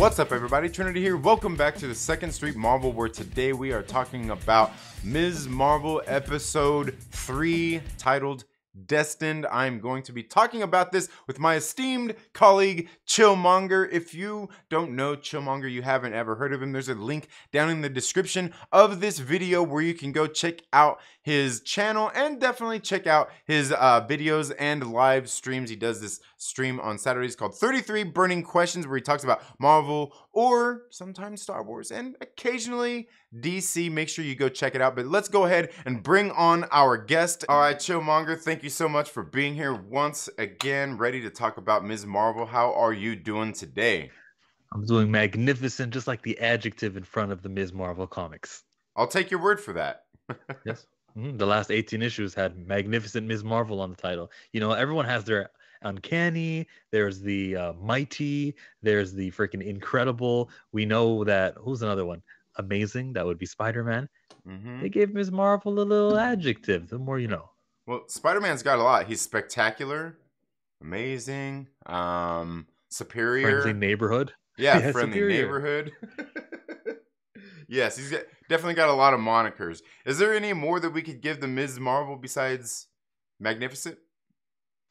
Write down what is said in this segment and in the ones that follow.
What's up, everybody? Trinity here. Welcome back to the Second Street Marvel, where today we are talking about Ms. Marvel episode 3, titled Destined. I'm going to be talking about this with my esteemed colleague, Chillmonger. If you don't know Chillmonger, you haven't ever heard of him, there's a link down in the description of this video where you can go check out his channel and definitely check out his videos and live streams. He does this stream on Saturdays called 33 Burning Questions, where he talks about Marvel or sometimes Star Wars and occasionally DC. Make sure you go check it out. But let's go ahead and bring on our guest. All right, Chillmonger, thank you so much for being here once again, ready to talk about Ms. Marvel. How are you doing today? I'm doing magnificent, just like the adjective in front of the Ms. Marvel comics. I'll take your word for that. Yes. The last 18 issues had magnificent Ms. Marvel on the title. You know, everyone has their uncanny, there's the mighty, there's the freaking incredible. We know that, who's another one? Amazing, that would be Spider-Man. They gave Ms. Marvel a little adjective, the more you know. Well, Spider-Man's got a lot. He's spectacular, amazing, superior. Friendly neighborhood. Yeah, friendly neighborhood. Yes, definitely got a lot of monikers. Is there any more that we could give the Ms. Marvel besides magnificent?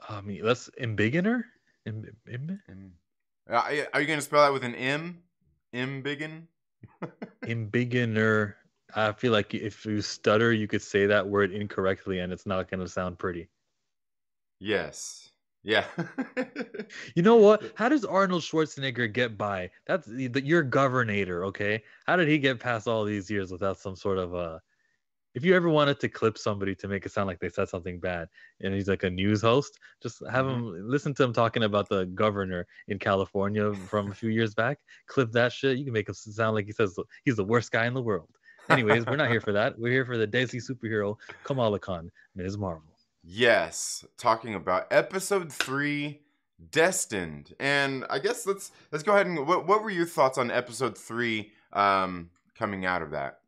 I mean, let's embiggener? Are you going to spell that with an M? Embiggen? Embiggener. I feel like if you stutter, you could say that word incorrectly and it's not going to sound pretty. Yes. Yeah. You know what? How does Arnold Schwarzenegger get by? That's your governor, okay? How did he get past all these years without some sort of if you ever wanted to clip somebody to make it sound like they said something bad and he's like a news host, just have him listen to him talking about the governor in California from a few years back. Clip that shit. You can make him sound like he says he's the worst guy in the world. Anyways, we're not here for that. We're here for the deadly superhero Kamala Khan, Ms. Marvel. Yes, talking about episode 3, Destined. And I guess let's go ahead and what were your thoughts on episode 3 coming out of that?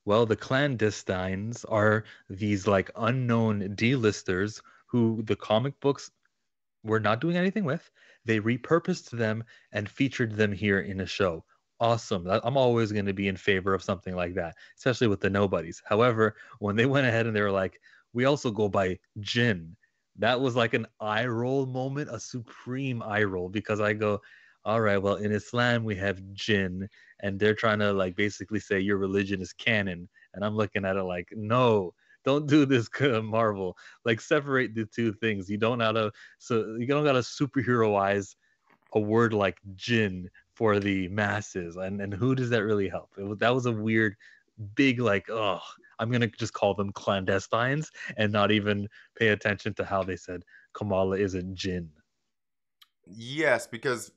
Well, the clandestines are these like unknown D-listers who the comic books were not doing anything with. They repurposed them and featured them here in a show. Awesome. I'm always going to be in favor of something like that, especially with the nobodies. However, when they went ahead and they were like, we also go by Jin, that was like an eye roll moment, a supreme eye roll, because I go, all right, well, in Islam, we have Jin, and they're trying to like basically say your religion is canon. And I'm looking at it like, no, don't do this, Marvel. Like, separate the two things. You don't gotta superheroize a word like Jin for the masses, and who does that really help? That was a weird, big like, oh, I'm gonna just call them clandestines and not even pay attention to how they said Kamala isn't Jin. Yes, because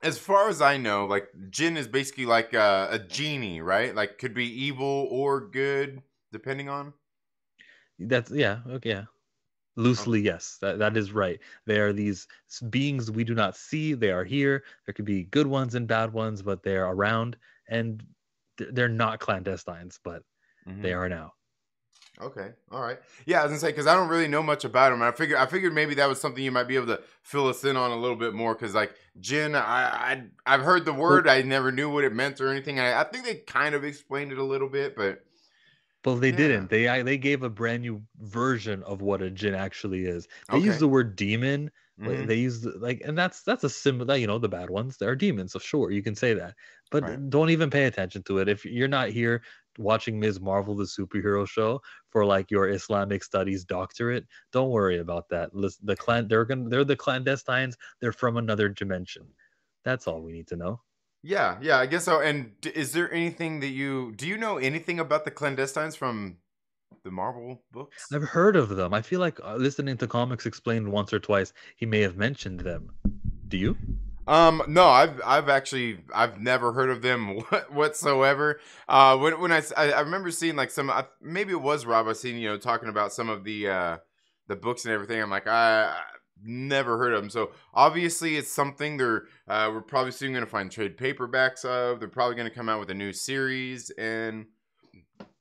as far as I know, like Jin is basically like a genie, right? Like could be evil or good depending on. That's okay. Loosely, yes, that is right. They are these beings we do not see. They are here. There could be good ones and bad ones, but they're around, and they're not clandestines, but they are now. Okay, all right. Yeah, I was gonna say because I don't really know much about him. I figured maybe that was something you might be able to fill us in on a little bit more. Because like Jin, I've heard the word. I never knew what it meant or anything. I think they kind of explained it a little bit, but. Well, they didn't. They gave a brand new version of what a Jin actually is. They used the word demon. They used like, and that's a symbol. You know, the bad ones, they are demons. So sure, you can say that, but don't even pay attention to it. If you're not here watching Ms. Marvel, the superhero show, for like your Islamic studies doctorate, don't worry about that. Listen, they're the clandestines. They're from another dimension. That's all we need to know. Yeah, I guess so. And is there anything that do you know anything about the clandestines from the Marvel books? I've heard of them. I feel like listening to Comics Explained once or twice, he may have mentioned them. Do you? No, I've never heard of them whatsoever. When I remember seeing like some, maybe it was Rob. I seen talking about some of the books and everything. I'm like, I never heard of them. So obviously it's something we're probably soon going to find trade paperbacks of. They're probably going to come out with a new series and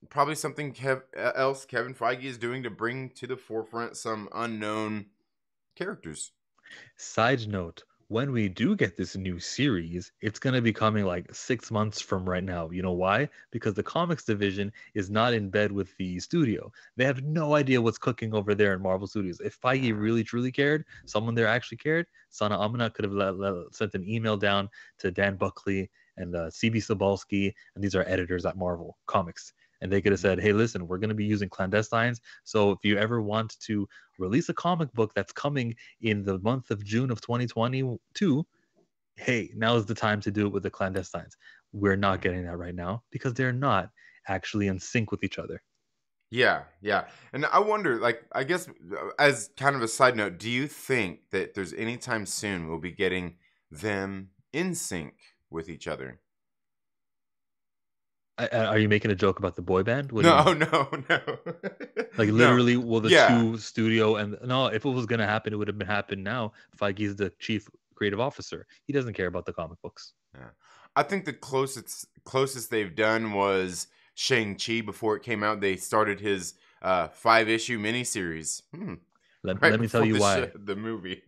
probably something else Kevin Feige is doing to bring to the forefront some unknown characters. Side note, when we do get this new series, it's going to be coming like 6 months from right now. You know why? Because the comics division is not in bed with the studio. They have no idea what's cooking over there in Marvel Studios. If Feige really truly cared, someone there actually cared, Sana Amina could have sent an email down to Dan Buckley and CB Sobalski, and these are editors at Marvel Comics. And they could have said, hey, listen, we're going to be using clandestines. So if you ever want to release a comic book that's coming in the month of June of 2022, hey, now is the time to do it with the clandestines. We're not getting that right now because they're not actually in sync with each other. Yeah, yeah. And I wonder, like, I guess as kind of a side note, do you think that there's any time soon we'll be getting them in sync with each other? Are you making a joke about the boy band? What do you No, mean? no, no. Like No. literally, will the Yeah. two studio and no, if it was gonna happen, it would have been happened now. Feige's the chief creative officer. He doesn't care about the comic books. Yeah. I think the closest they've done was Shang-Chi before it came out. They started his 5-issue miniseries. Right Let me tell before you why. the movie.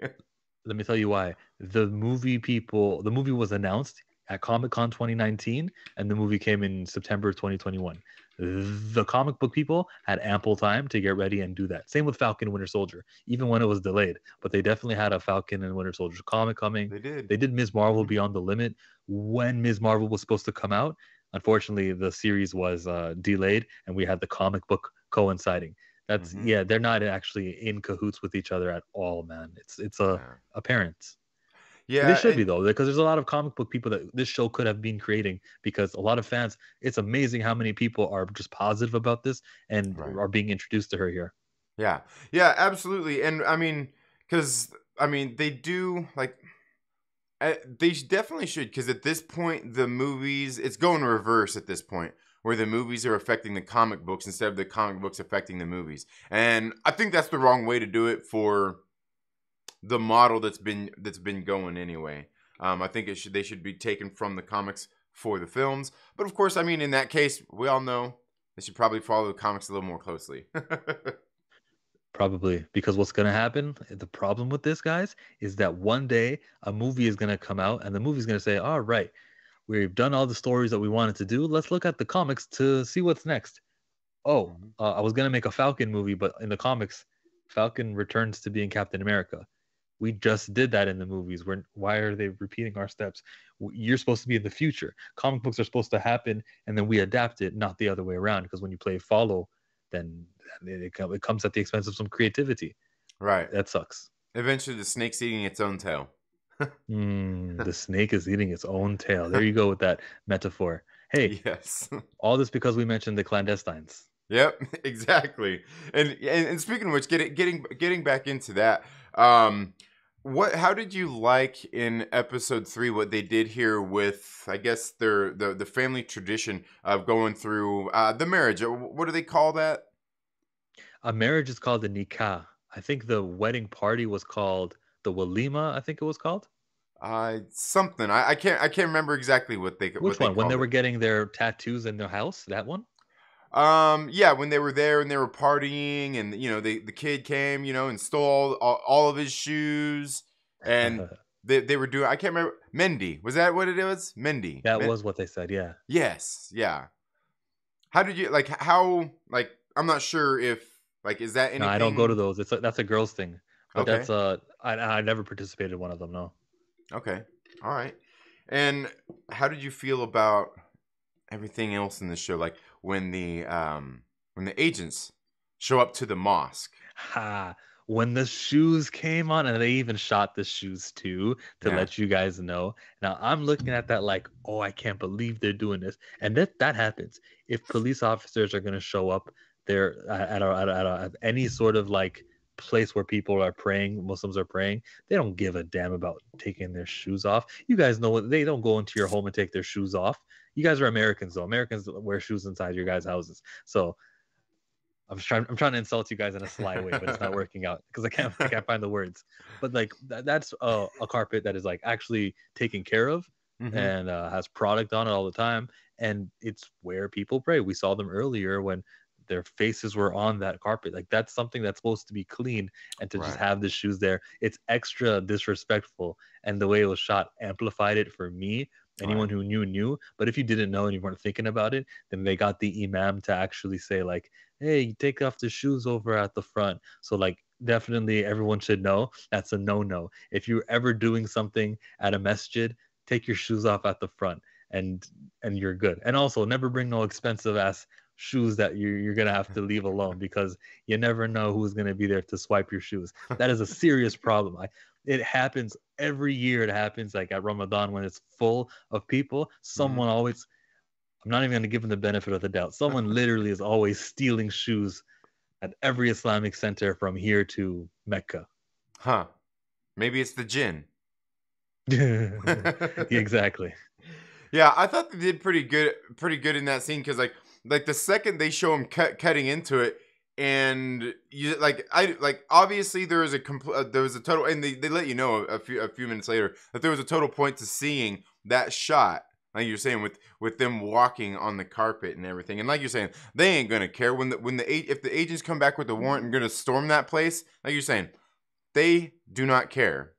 Let me tell you why. The movie was announced at Comic Con 2019, and the movie came in September 2021. The comic book people had ample time to get ready and do that. Same with Falcon and Winter Soldier, even when it was delayed. But they definitely had a Falcon and Winter Soldier comic coming. They did. They did Ms. Marvel Beyond the Limit when Ms. Marvel was supposed to come out. Unfortunately, the series was delayed, and we had the comic book coinciding. That's Mm-hmm. yeah, they're not actually in cahoots with each other at all, man. It's a Yeah. apparent. They Yeah, should be and though, because there's a lot of comic book people that this show could have been creating. Because a lot of fans, it's amazing how many people are just positive about this and right. are being introduced to her here. Yeah. Yeah, absolutely. And I mean, because I mean, they do like they definitely should, because at this point, the movies, it's going reverse at this point, where the movies are affecting the comic books instead of the comic books affecting the movies. And I think that's the wrong way to do it for the model that's been going anyway. I think they should be taken from the comics for the films. But of course, I mean, in that case, we all know they should probably follow the comics a little more closely. Probably because what's gonna happen, the problem with this, guys, is that one day a movie is gonna come out and the movie's gonna say, all right, we've done all the stories that we wanted to do. Let's look at the comics to see what's next. Oh, Mhm. I was gonna make a Falcon movie, but in the comics, Falcon returns to being Captain America. We just did that in the movies. Why are they repeating our steps? You're supposed to be in the future. Comic books are supposed to happen, and then we adapt it, not the other way around. Because when you play follow, then it comes at the expense of some creativity. Right. That sucks. Eventually, the snake's eating its own tail. The snake is eating its own tail. There you go with that metaphor. Hey, Yes. all this because we mentioned the clandestines. Yep, exactly. And speaking of which, getting back into that, um, how did you like in episode 3 what they did here with, I guess, the family tradition of going through the marriage? What do they call that? A marriage is called the nikah. I think the wedding party was called the walima. I think it was called. Something. I can't remember exactly Which what they one? When they called were it. getting their tattoos in their house? That one? Yeah, when they were there and they were partying, and the kid came, and stole all of his shoes, and they were doing. I can't remember. Mendy, was that what it was? Mendy. That was what they said. Yeah. Yes, yeah. How did you like? How like? I'm not sure if like is that No, I don't go to anything? those. That's a girls thing. But Okay, that's I never participated in one of them. No. okay, all right. And how did you feel about everything else in the show? Like when the agents show up to the mosque. Ha! When the shoes came on, and they even shot the shoes too to Yeah. let you guys know. Now I'm looking at that like, oh, I can't believe they're doing this, and that happens if police officers are gonna show up there at any sort of like place where people are praying, Muslims are praying. They don't give a damn about taking their shoes off. You guys know what they don't go into your home and take their shoes off. You guys are Americans though. Americans wear shoes inside your guys' houses. So I'm trying to insult you guys in a sly way, but it's not working out because I can't find the words. But like that's a carpet that is like actually taken care of Hmm. and has product on it all the time, and it's where people pray. We saw them earlier when their faces were on that carpet. Like that's something that's supposed to be clean, and to just Right. have the shoes there, it's extra disrespectful. And the way it was shot amplified it for me. Right. Anyone who knew. But if you didn't know and you weren't thinking about it, then they got the imam to actually say like, "Hey, take off the shoes over at the front." So like definitely everyone should know that's a no-no. If you're ever doing something at a masjid, take your shoes off at the front and you're good. And also never bring no expensive ass shoes that you're gonna have to leave alone because you never know who's gonna be there to swipe your shoes. That is a serious problem. It happens every year. It happens like at Ramadan when it's full of people. Mhm. Someone always, I'm not even gonna give them the benefit of the doubt. Someone literally is always stealing shoes at every Islamic center from here to Mecca. Huh. Maybe it's the jinn. Exactly. Yeah, I thought they did pretty good in that scene because like the second they show him cutting into it, and you like obviously there was there was a total, and they let you know a few minutes later that there was a total point to seeing that shot. Like you're saying with them walking on the carpet and everything, and like you're saying, they ain't gonna care if the agents come back with the warrant and gonna storm that place. Like you're saying, they do not care.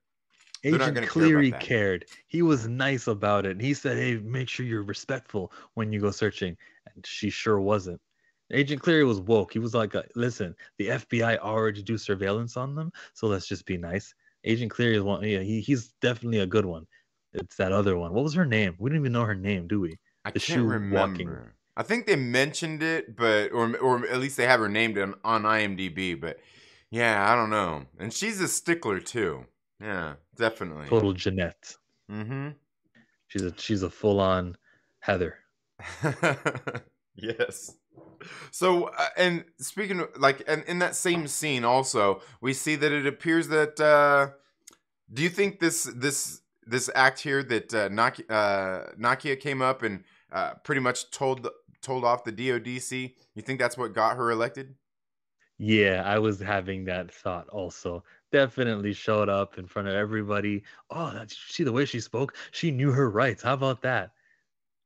They're not Agent gonna care about Cleary that. cared. He was nice about it. He said, "Hey, make sure you're respectful when you go searching." And she sure wasn't. Agent Cleary was woke. He was like, "Listen, the FBI already do surveillance on them, so let's just be nice." Agent Cleary is one. Yeah, he's definitely a good one. It's that other one. What was her name? We don't even know her name, do we? I The can't shoe walking. remember. I think they mentioned it, but or at least they have her named on IMDb. But yeah, I don't know. And she's a stickler too. Yeah, definitely. Total Jeanette. Mm-hmm. She's a full on Heather. Yes. So, and speaking of, like, and in that same scene, also we see that it appears that. Do you think this act here that Nakia came up and pretty much told off the DODC? You think that's what got her elected? Yeah, I was having that thought also. Definitely showed up in front of everybody. Oh, did you see the way she spoke? She knew her rights. How about that?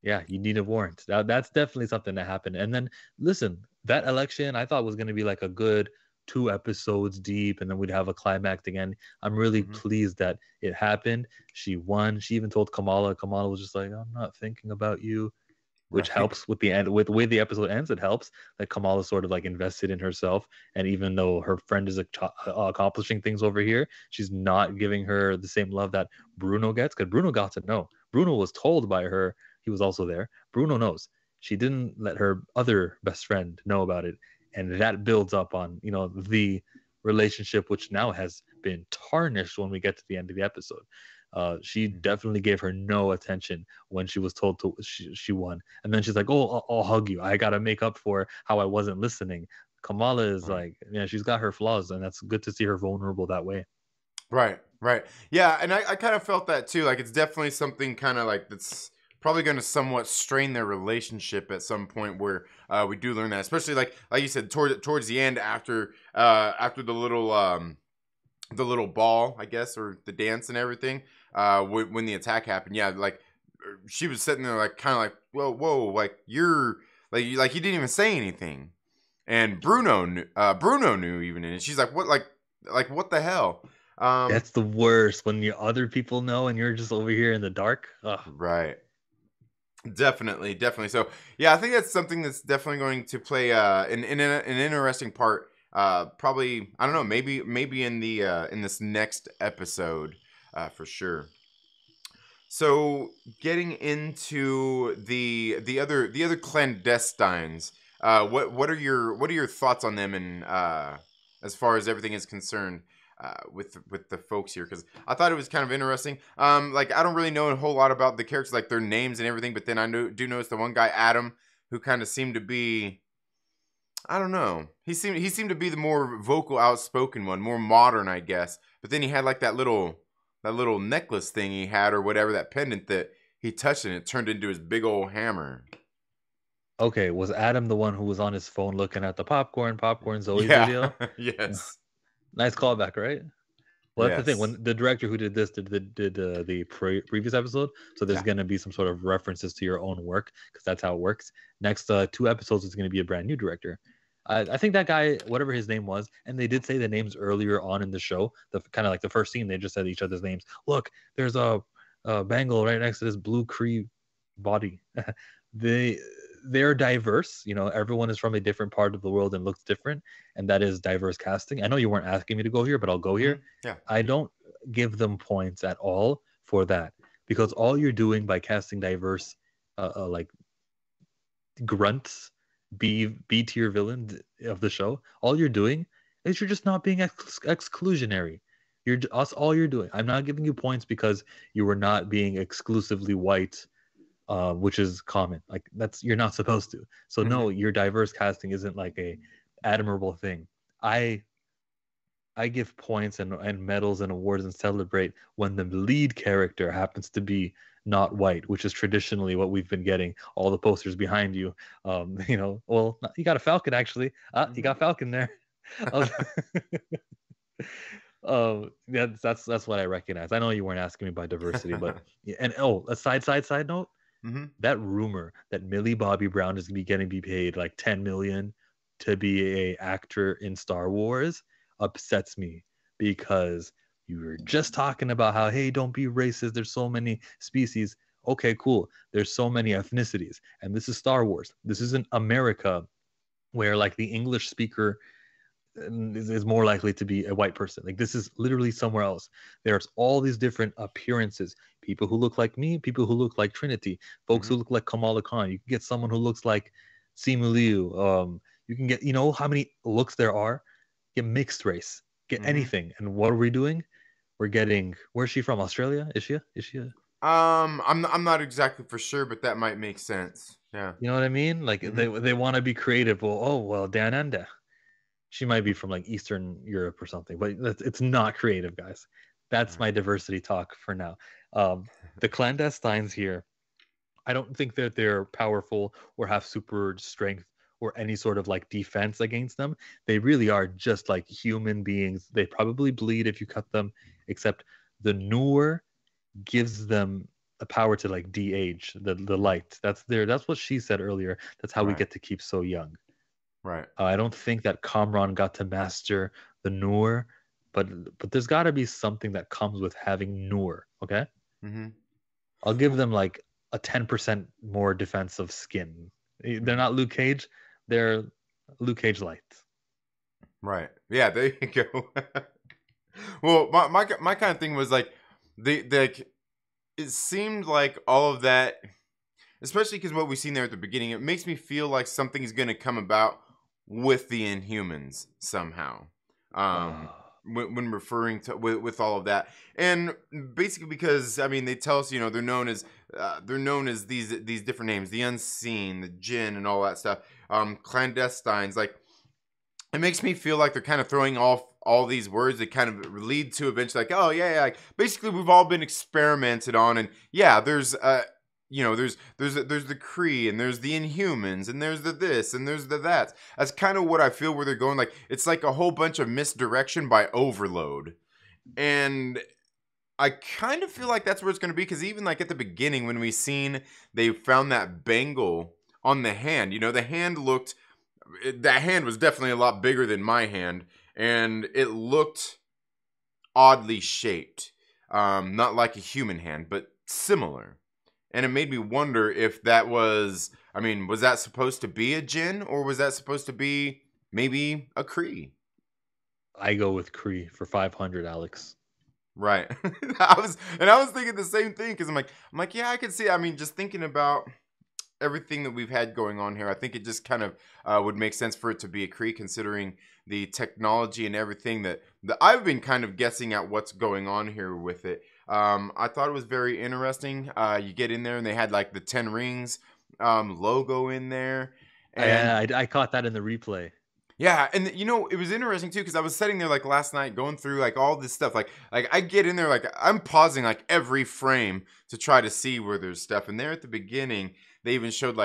Yeah, you need a warrant. That's definitely something that happened. And then listen, that election I thought was going to be like a good 2 episodes deep, and then we'd have a climax again. I'm really Hmm. pleased that it happened. She won. She even told Kamala. Kamala was just like, "I'm not thinking about you," which Right. helps with the end. With the way the episode ends, it helps that Kamala sort of like invested in herself. And even though her friend is accomplishing things over here, she's not giving her the same love that Bruno gets, because Bruno got to know. Bruno was told by her. He was also there. Bruno knows. She didn't let her other best friend know about it, and that builds up on the relationship, which now has been tarnished when we get to the end of the episode. She Mhm. definitely gave her no attention when she was told to she won, and then she's like, "Oh, I'll hug you. I gotta make up for how I wasn't listening." Kamala is Right. like, yeah, she's got her flaws, and that's good to see her vulnerable that way. Right. Right. Yeah, and I kind of felt that too. Like it's definitely something kind of like that's probably going to somewhat strain their relationship at some point where we do learn that, especially like you said towards the end after the little ball, I guess, or the dance and everything. When the attack happened, yeah, like she was sitting there, like kind of like, whoa, like you're like you didn't even say anything, and Bruno knew even, and she's like, like what the hell? Um, That's the worst when your other people know and you're just over here in the dark. Ugh. right, definitely. So yeah, I think that's something that's definitely going to play an interesting part. Probably I don't know, maybe in this next episode, for sure. So getting into the other clandestines, what are your thoughts on them, and as far as everything is concerned, with the folks here? Because I thought it was kind of interesting. Like I don't really know a whole lot about the characters, like their names and everything, but then do notice the one guy Adam, who kind of seemed to be, I don't know. He seemed to be the more vocal, outspoken one, more modern, I guess. But then he had like that little necklace thing he had, or whatever, that pendant that he touched, and it turned into his big old hammer. Okay, was Adam the one who was on his phone looking at the popcorn Zoe Yeah. video? Yes. Nice callback, right? Well, that's the thing. Yes. When the director who did this did the previous episode, so there's Yeah. going to be some sort of references to your own work because that's how it works. Next 2 episodes is going to be a brand new director. I think that guy, whatever his name was, and they did say the names earlier on in the show. The kind of like the first scene, they just said each other's names. Look, there's a bangle right next to this blue Kree body. they they're diverse. You know, everyone is from a different part of the world and looks different, and that is diverse casting. I know you weren't asking me to go here, but I'll go here. Yeah. I don't give them points at all for that because all you're doing by casting diverse, like grunts, B tier villains of the show, all you're doing is you're just not being exclusionary. That's all you're doing. I'm not giving you points because you were not being exclusively white, which is common. Like you're not supposed to. So no, your diverse casting isn't like a admirable thing. I give points and medals and awards and celebrate when the lead character happens to be not white, which is traditionally what we've been getting. All the posters behind you, well, you got a Falcon actually. You got Falcon there. That's what I recognize. I know you weren't asking me about diversity, but and a side note. That rumor that Millie Bobby Brown is going to be paid like 10 million to be a actor in Star Wars upsets me because you were just talking about how, hey, don't be racist. There's so many species. Okay, cool. There's so many ethnicities. And this is Star Wars. This isn't America where like the English speaker is more likely to be a white person. Like this is literally somewhere else. There's all these different appearances. People who look like me, people who look like Trinity, folks who look like Kamala Khan. You can get someone who looks like Simu Liu. You can get, how many looks there are? Get mixed race, get anything. And what are we doing? We're getting, where's she from? Australia? Is she I'm not exactly for sure, but that might make sense. Yeah. You know what I mean? Like they want to be creative. Well, Dananda. She might be from like Eastern Europe or something, but it's not creative, guys. That's my diversity talk for now. The clandestines here, I don't think that they're powerful or have super strength or any sort of like defense against them. They really are just like human beings. They probably bleed if you cut them, except the Noor gives them the power to like de-age the light. That's what she said earlier. That's how we get to keep so young. Right. I don't think that Kamran got to master the Noor, but there's got to be something that comes with having Noor. Okay. I'll give them like a 10% more defensive skin. They're not Luke Cage. They're Luke Cage light. Right. Yeah. There you go. Well, my kind of thing was like it seemed like all of that, especially because what we've seen there at the beginning, it makes me feel like something is going to come about with the Inhumans somehow. When referring to with all of that, and basically because I mean they tell us they're known as these different names, the Unseen, the Jinn, and all that stuff. Clandestines, like it makes me feel like they're kind of throwing off all these words that kind of lead to eventually like, oh yeah, like basically we've all been experimented on, and yeah, there's there's the Kree, and there's the Inhumans, and there's the this, and there's the that. That's kind of what I feel where they're going. Like it's like a whole bunch of misdirection by overload, and I kind of feel like that's where it's going to be, because even like at the beginning when they found that bangle on the hand, that hand was definitely a lot bigger than my hand, and it looked oddly shaped, not like a human hand, but similar. And it made me wonder if that was that supposed to be a Jinn, or was that supposed to be maybe a Kree? I go with Kree for 500, Alex. Right. I was thinking the same thing, because I'm like, yeah, I could see. I mean, just thinking about everything that we've had going on here, I think it just kind of would make sense for it to be a Kree, considering the technology and everything that I've been kind of guessing at what's going on here with it. I thought it was very interesting. You get in there and they had like the 10 Rings logo in there. And I caught that in the replay. Yeah, and it was interesting too, because I was sitting there like last night going through like all this stuff. Like I get in there, like I'm pausing like every frame to try to see where there's stuff. And there at the beginning, they even showed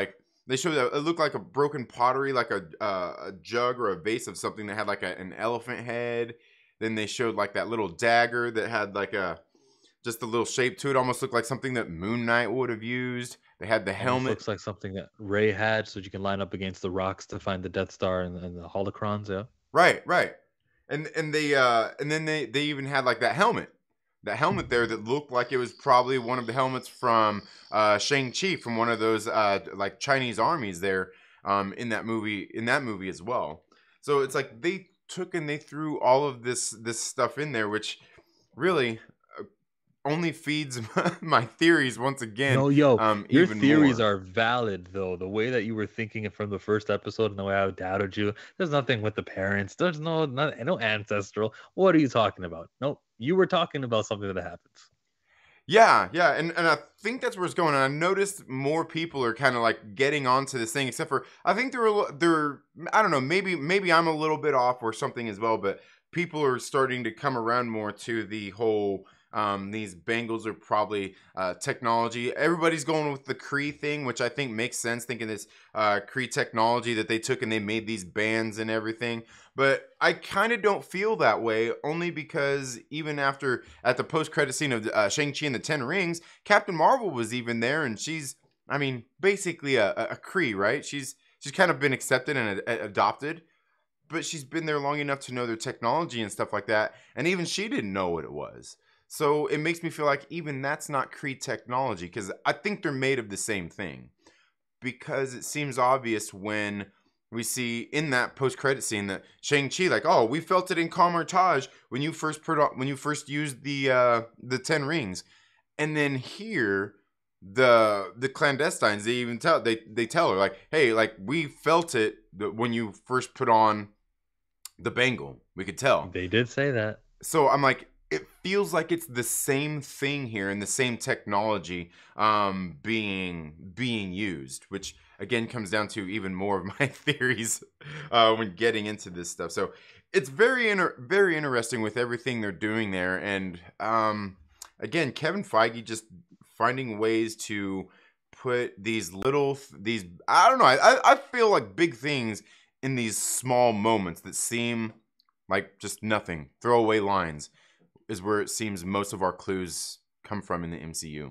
it looked like a broken pottery, like a jug or a vase of something that had like an elephant head. Then they showed like that little dagger that had like just a little shape to it. Almost looked like something that Moon Knight would have used. They had the Almost helmet. looks like something that Ray had, so you can line up against the rocks to find the Death Star and the holocrons. Yeah. Right, right. And they and then they even had like that helmet. That helmet there that looked like it was probably one of the helmets from Shang-Chi, from one of those like Chinese armies there in that movie as well. So it's like they took and they threw all of this stuff in there, which really only feeds my theories once again, No, yo, your even theories more. are valid though. The way that you were thinking it from the first episode and the way I doubted you, there's nothing with the parents. There's no ancestral. What are you talking about? Nope. You were talking about something that happens. Yeah, yeah, and I think that's where it's going. And I noticed more people are kind of like getting onto this thing, except for I think they're I don't know, maybe I'm a little bit off or something as well, but people are starting to come around more to the whole these bangles are probably technology. Everybody's going with the Kree thing, which I think makes sense, thinking this Kree technology that they took and they made these bands and everything. But I kind of don't feel that way, only because even after at the post-credit scene of Shang-Chi and the Ten Rings, Captain Marvel was even there, and she's, I mean, basically a Kree, right? She's kind of been accepted and adopted, but she's been there long enough to know their technology and stuff like that, and even she didn't know what it was. So it makes me feel like even that's not Kree technology, because I think they're made of the same thing. Because it seems obvious when we see in that post-credit scene that Shang-Chi, like, oh, we felt it in Kamar-Taj when you first used the Ten Rings, and then here the clandestines, they even they tell her like, hey, like we felt it when you first put on the bangle, we could tell. They did say that. So I'm like, it feels like it's the same thing here and the same technology being used, which again comes down to even more of my theories when getting into this stuff. So it's very interesting with everything they're doing there, and again, Kevin Feige just finding ways to put these these, I don't know, I feel like big things in these small moments that seem like just nothing, throwaway lines, is where it seems most of our clues come from in the MCU.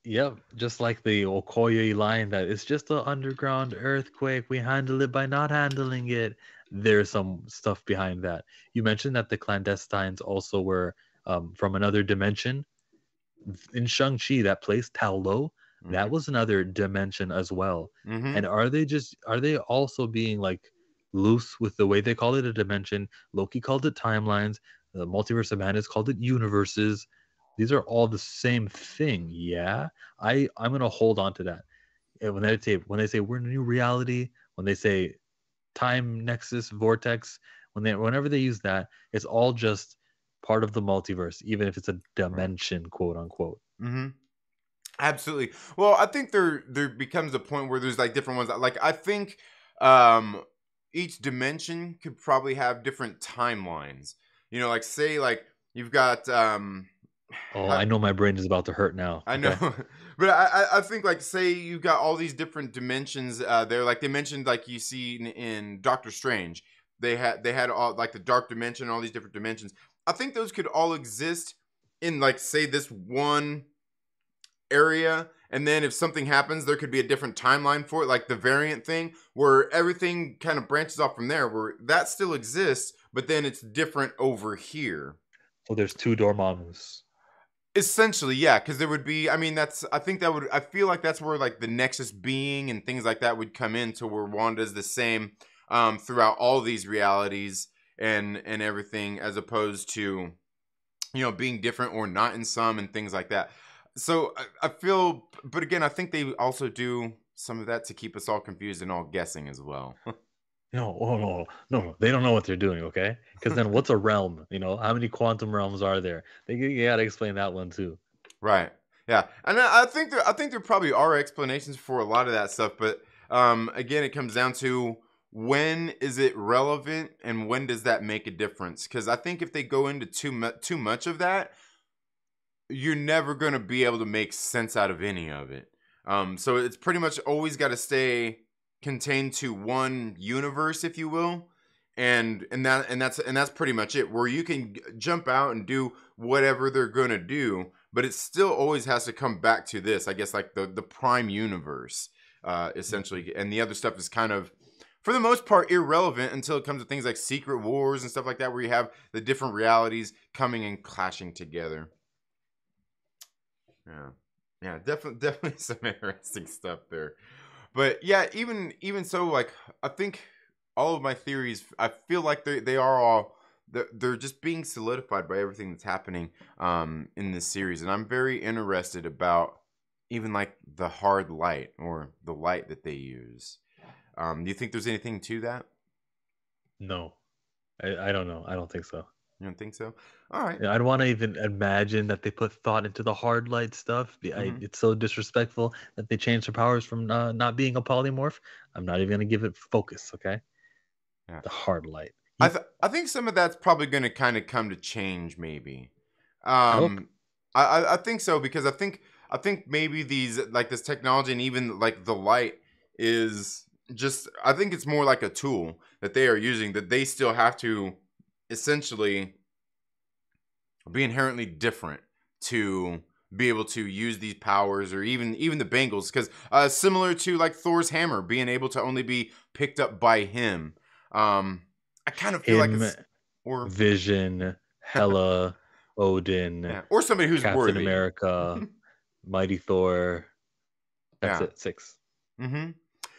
Yep, just like the Okoye line that it's just an underground earthquake. We handle it by not handling it. There's some stuff behind that. You mentioned that the clandestines also were from another dimension. In Shang-Chi, that place, Tao Lo, that was another dimension as well. Mm-hmm. And are they also being like loose with the way they call it a dimension? Loki called it timelines. The multiverse of madness called it universes. These are all the same thing. Yeah, I'm gonna hold on to that. And when they say we're in a new reality, when they say time nexus vortex, whenever they use that, it's all just part of the multiverse, even if it's a dimension, quote unquote. Mm-hmm. Absolutely. Well, I think there becomes a point where there's like different ones. Like I think um, each dimension could probably have different timelines. You know, like say like you've got Oh, I know my brain is about to hurt now. I know, Okay. but I think like say you got all these different dimensions there. Like they mentioned, like you see in Doctor Strange, they had all like the dark dimension, all these different dimensions. I think those could all exist in like say this one area, and then if something happens, there could be a different timeline for it, like the variant thing, where everything kind of branches off from there, where that still exists, but then it's different over here. So there's two Dormammus. Essentially, yeah, because there would be. I mean, I feel like that's where like the Nexus being and things like that would come in, to where Wanda's the same throughout all these realities and everything, as opposed to being different or not in some and things like that. So I feel, but again, I think they also do some of that to keep us all confused and all guessing as well. No, oh no, they don't know what they're doing, okay? Because then what's a realm? How many quantum realms are there? You gotta explain that one too. Right. Yeah. And I think there probably are explanations for a lot of that stuff, but again, it comes down to when is it relevant and when does that make a difference? Because I think if they go into too much of that, you're never going to be able to make sense out of any of it. So it's pretty much always got to stay contained to one universe, if you will. and that's pretty much it, where you can jump out and do whatever they're gonna do, but it still always has to come back to this, I guess, like the prime universe, essentially, and the other stuff is kind of, for the most part, irrelevant until it comes to things like Secret Wars and stuff like that, where you have the different realities coming and clashing together. Yeah, definitely some interesting stuff there. But yeah, even so, like, I think all of my theories, I feel like they are all, they're just being solidified by everything that's happening in this series, and I'm very interested about even like the hard light, or the light that they use. Do you think there's anything to that? No, I don't know. I don't think so. You don't think so? All right. Yeah, I don't want to even imagine that they put thought into the hard light stuff. Mm-hmm. It's so disrespectful that they changed her powers from not being a polymorph. I'm not even gonna give it focus. Okay, Yeah. the hard light. I think some of that's probably going to kind of come to change, maybe. I hope. I think so, because I think maybe these, like, this technology and even like the light is just, I think it's more like a tool that they are using, that they still have to essentially be inherently different to be able to use these powers, or even the Bengals, because similar to like Thor's hammer being able to only be picked up by him. I kind of feel like Him, it's, or Vision, Hela, Odin, yeah, or somebody who's Captain worthy. America, Mighty Thor. That's Yeah. it. 6. Mm-hmm.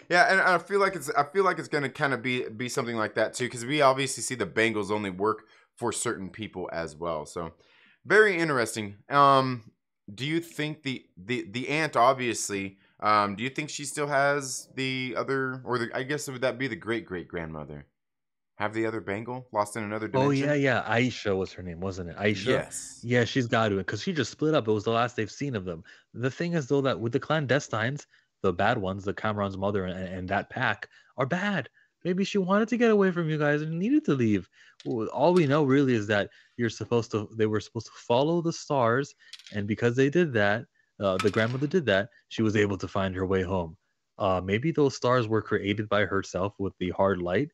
Yeah, and I feel like it's gonna kind of be something like that too, because we obviously see the Bengals only work for certain people as well. So very interesting. Do you think the aunt, obviously? Do you think she still has the other, or I guess would that be the great great grandmother? Have the other Bengal lost in another Oh yeah, dimension? yeah. Aisha was her name, wasn't it? Aisha. Yes. Yeah, she's got to it because she just split up. It was the last they've seen of them. The thing is though that with the clandestines, the bad ones, the Cameron's mother and that pack are bad. Maybe she wanted to get away from you guys and needed to leave. Well, all we know really is that they were supposed to follow the stars, and because they did that, the grandmother did that. She was able to find her way home. Maybe those stars were created by herself with the hard light.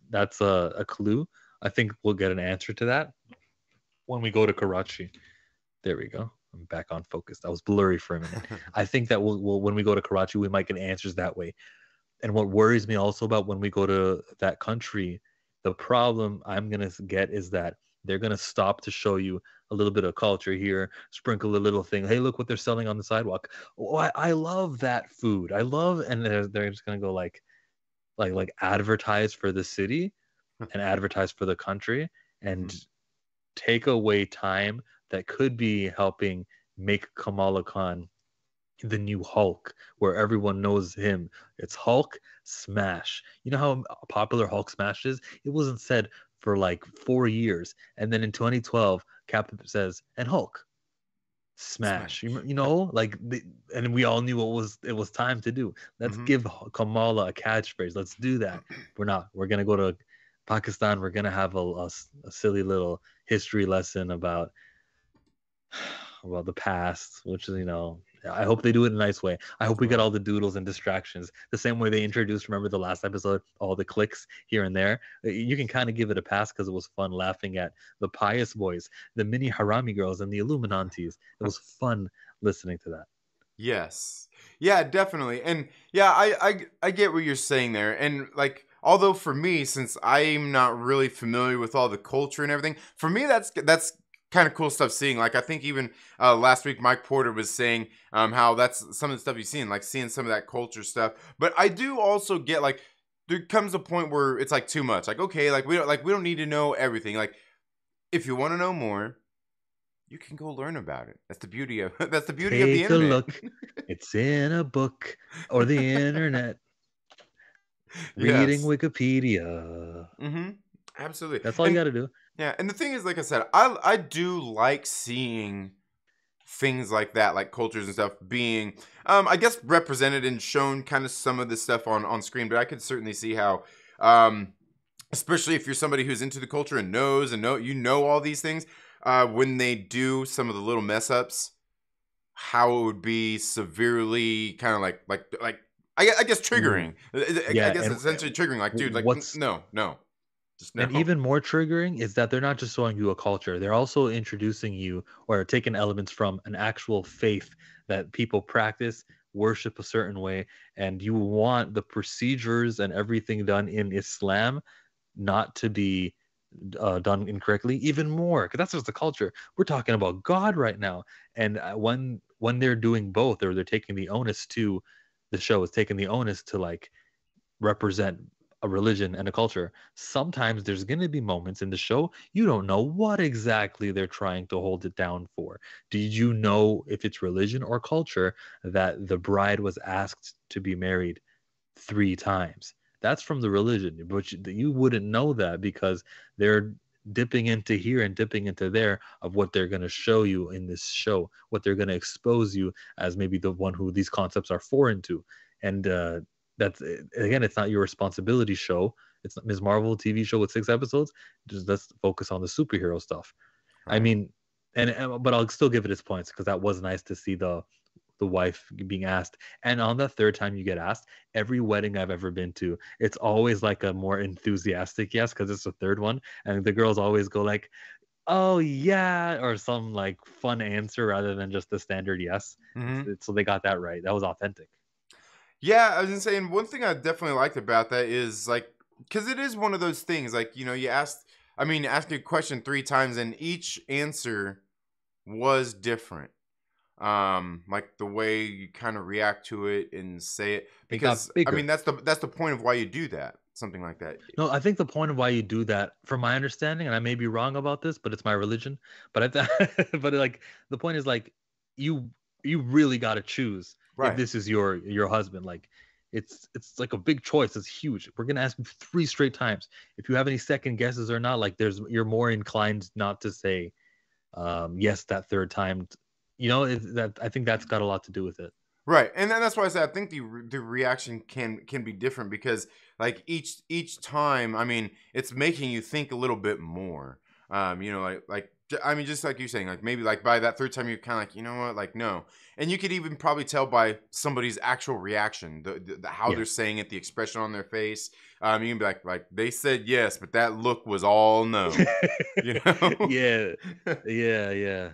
That's a clue. I think we'll get an answer to that when we go to Karachi. There we go. I'm back on focus. That was blurry for a minute. I think that we'll when we go to Karachi, we might get answers that way. And what worries me also about when we go to that country, the problem I'm gonna get is that they're gonna stop to show you a little bit of culture here, sprinkle a little thing. Hey, look what they're selling on the sidewalk. Oh, I love that food. I love, and they're just gonna go like advertise for the city and advertise for the country and take away time that could be helping make Kamala Khan the new Hulk, where everyone knows him. It's Hulk smash. You know how popular Hulk smash is? It wasn't said for like 4 years, and then in 2012, Captain says, "And Hulk smash." Smash. And we all knew it was time to do. Let's Mm-hmm. give Kamala a catchphrase. Let's do that. We're not. We're gonna go to Pakistan. We're gonna have a silly little history lesson about the past, which is, I hope they do it in a nice way. I hope we get Right. all the doodles and distractions the same way they introduced. Remember the last episode, all the clicks here and there. You can kind of give it a pass because it was fun laughing at the pious boys, the mini harami girls, and the Illuminantes. It was fun listening to that. Yes. Yeah, definitely. And yeah, I get what you're saying there. And like, although for me, since I'm not really familiar with all the culture and everything, for me that's kind of cool stuff seeing. Like, I think even last week Mike Porter was saying how that's some of the stuff you've seen, like seeing some of that culture stuff. But I do also get, like, there comes a point where it's like too much. Like, okay, like we don't need to know everything. Like, if you want to know more, you can go learn about it. That's the beauty of that's the beauty of the Take a internet. look. It's in a book or the internet. Reading Yes. Wikipedia. Mm-hmm. Absolutely. That's all you And got to do. yeah, and the thing is, like I said, I do like seeing things like that, like cultures and stuff being, I guess, represented and shown kind of some of this stuff on screen. But I could certainly see how, especially if you're somebody who's into the culture and know all these things, when they do some of the little mess ups, how it would be severely kind of like I guess Ooh, triggering. I yeah, guess and essentially triggering. Like, dude, like, what's no, no. Just And no. even more triggering is that they're not just showing you a culture, they're also introducing you or taking elements from an actual faith that people practice, worship a certain way, and you want the procedures and everything done in Islam not to be done incorrectly even more, because that's just the culture. We're talking about God right now, and when they're doing both, or they're taking the onus to, the show is taking the onus to like represent a religion and a culture. Sometimes there's going to be moments in the show you don't know what exactly they're trying to hold it down for. Did you know if it's religion or culture that the bride was asked to be married 3 times? That's from the religion, but you wouldn't know that because they're dipping into here and dipping into there of what they're going to show you in this show, what they're going to expose you as maybe the one who these concepts are foreign to. And that's again, it's not your responsibility show. It's not Ms. Marvel TV show with 6 episodes. Just let's focus on the superhero stuff. I Right. mean, but I'll still give it its points because that was nice to see the wife being asked. And on the third time you get asked, every wedding I've ever been to, it's always like a more enthusiastic yes because it's the third one, and the girls always go like, "Oh yeah," or some like fun answer rather than just the standard yes. Hmm. So they got that right. That was authentic. Yeah, I was gonna say, and one thing I definitely liked about that is like, because it is one of those things, like, you asked, I mean, asking a question 3 times, and each answer was different. Like the way you kind of react to it and say it, It got because I mean, bigger. that's the point of why you do that, something like that. No, I think the point of why you do that, from my understanding, and I may be wrong about this, but it's my religion. But but like the point is like you you really got to choose if Right. this is your husband. Like it's like a big choice. It's huge. We're gonna ask you 3 straight times. If you have any second guesses or not, like you're more inclined not to say yes that third time. That I think that's got a lot to do with it. Right, and then that's why I said I think the reaction can be different because like each time, I mean, it's making you think a little bit more. I mean, just like you're saying, like maybe like by that third time, you're kind of like, you know what, like no, and you could even probably tell by somebody's actual reaction, the how Yeah. they're saying it, the expression on their face. You can be like they said yes, but that look was all no. You know. Yeah, yeah.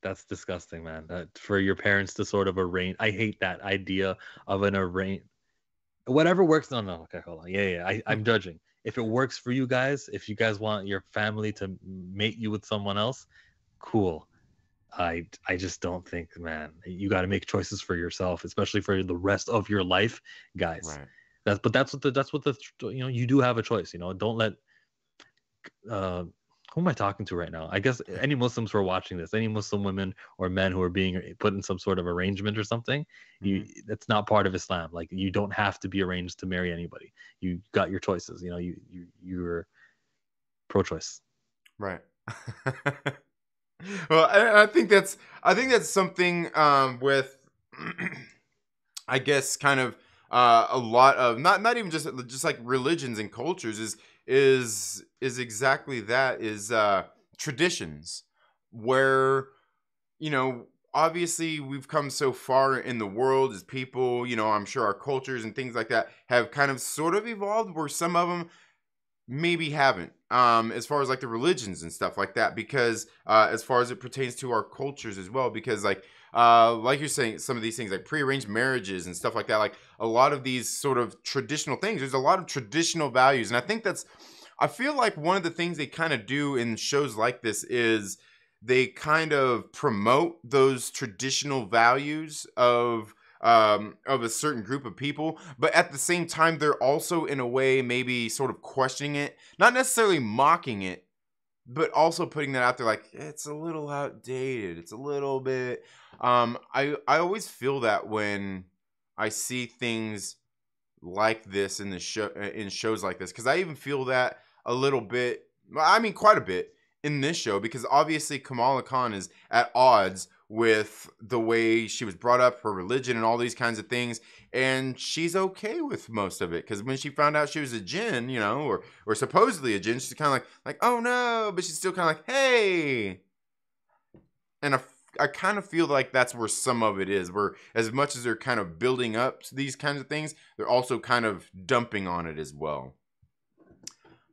That's disgusting, man. For your parents to sort of arrange. I hate that idea of an arrange. Whatever works. No, no. Okay, hold on. Yeah. I'm judging. If it works for you guys, if you guys want your family to mate you with someone else, cool. I just don't think, man. You got to make choices for yourself, especially for the rest of your life, guys. Right. That's what the you do have a choice. Don't let uh, who am I talking to right now? I guess any Muslims who are watching this, any Muslim women or men who are being put in some sort of arrangement or something, Hmm. that's not part of Islam. Like you don't have to be arranged to marry anybody. You got your choices. You're pro-choice. Right. Well, I think that's something with I guess kind of a lot of not even just like religions and cultures is exactly that is traditions where you know obviously we've come so far in the world as people, I'm sure our cultures and things like that have kind of sort of evolved where some of them maybe haven't, as far as like the religions and stuff like that, because as far as it pertains to our cultures as well, because like you're saying, some of these things like prearranged marriages and stuff like that, like a lot of these sort of traditional things, there's a lot of traditional values, and I feel like one of the things they kind of do in shows like this is they kind of promote those traditional values of a certain group of people, but at the same time, they're also in a way maybe sort of questioning it, not necessarily mocking it, but also putting that out there like it's a little outdated. It's a little bit. I always feel that when I see things like this in the show in shows like this, because I even feel that a little bit. I mean, quite a bit in this show, because obviously Kamala Khan is at odds with the way she was brought up, her religion, and all these kinds of things, and she's okay with most of it. Because when she found out she was a jinn, or supposedly a jinn, she's kind of like oh no, but she's still kind of like hey, and I kind of feel like that's where some of it is, where as much as they're kind of building up to these kinds of things, they're also kind of dumping on it as well.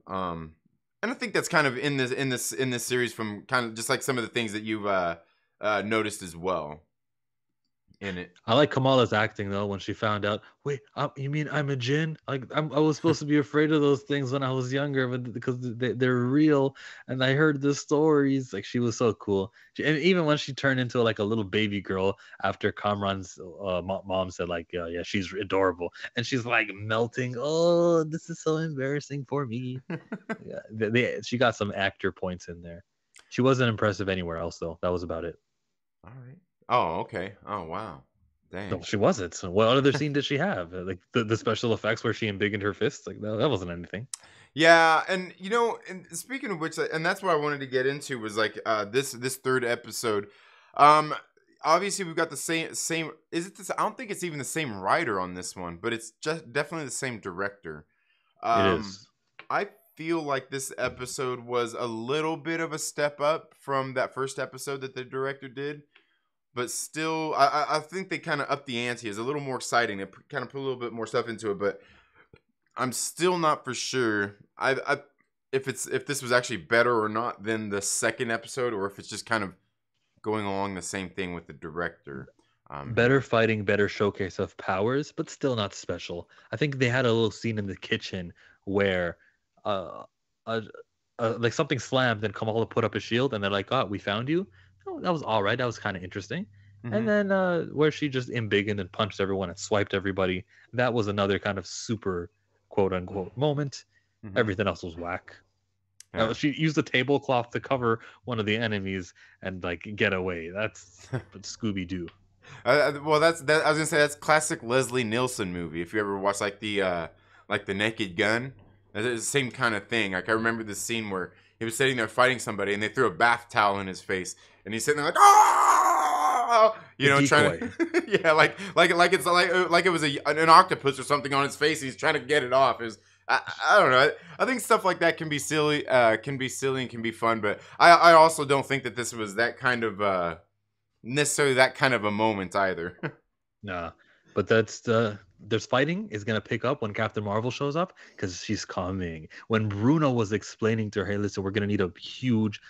And I think that's kind of in this series from kind of just like some of the things that you've noticed as well in it. I like Kamala's acting though when she found out. Wait, you mean I'm a djinn? Like I was supposed to be afraid of those things when I was younger, but because they're real, and I heard the stories. Like she was so cool. And even when she turned into like a little baby girl after Kamran's mom said like, yeah, she's adorable, and she's like melting. Oh, this is so embarrassing for me. Yeah, she got some actor points in there. She wasn't impressive anywhere else though. That was about it. All right. Oh, okay. Oh, wow. No, Dang. she wasn't. So what other scene did she have? Like the special effects where she embiggened her fists? Like that wasn't anything. Yeah, and and speaking of which, and that's what I wanted to get into was like this third episode. Um, Obviously we've got the same. Is it this? I don't think it's even the same writer on this one, but it's just definitely the same director. It Um, is. I feel like this episode was a little bit of a step up from that first episode that the director did. But still, I think they kind of upped the ante. It's a little more exciting. They kind of put a little bit more stuff into it, but I'm still not for sure. If this was actually better or not than the second episode, or if it's just kind of going along the same thing with the director. Better fighting, better showcase of powers, but still not special. I think they had a little scene in the kitchen where uh, uh, like something slammed and Kamala put up a shield and they're like, oh, we found you. Oh, that was all right. That was kind of interesting. And Mm-hmm. then where she just embiggened and punched everyone and swiped everybody. That was another kind of super quote unquote moment. Mm-hmm. Everything else was whack. Yeah. She used a tablecloth to cover one of the enemies and like get away. That's Scooby Doo. Well, that's that. I was gonna say that's classic Leslie Nielsen movie. If you ever watch like the Naked Gun, it's the same kind of thing. Like I remember this scene where he was sitting there fighting somebody, and they threw a bath towel in his face, and he's sitting there like, oh, The trying decoy. to, yeah, like it's like it was an octopus or something on his face. He's trying to get it off. I don't know. I think stuff like that can be silly, and can be fun. But I also don't think that this was that kind of necessarily that kind of a moment either. Nah, but that's the there's fighting is gonna pick up when Captain Marvel shows up because she's coming. When Bruno was explaining to her, hey, listen, we're gonna need a huge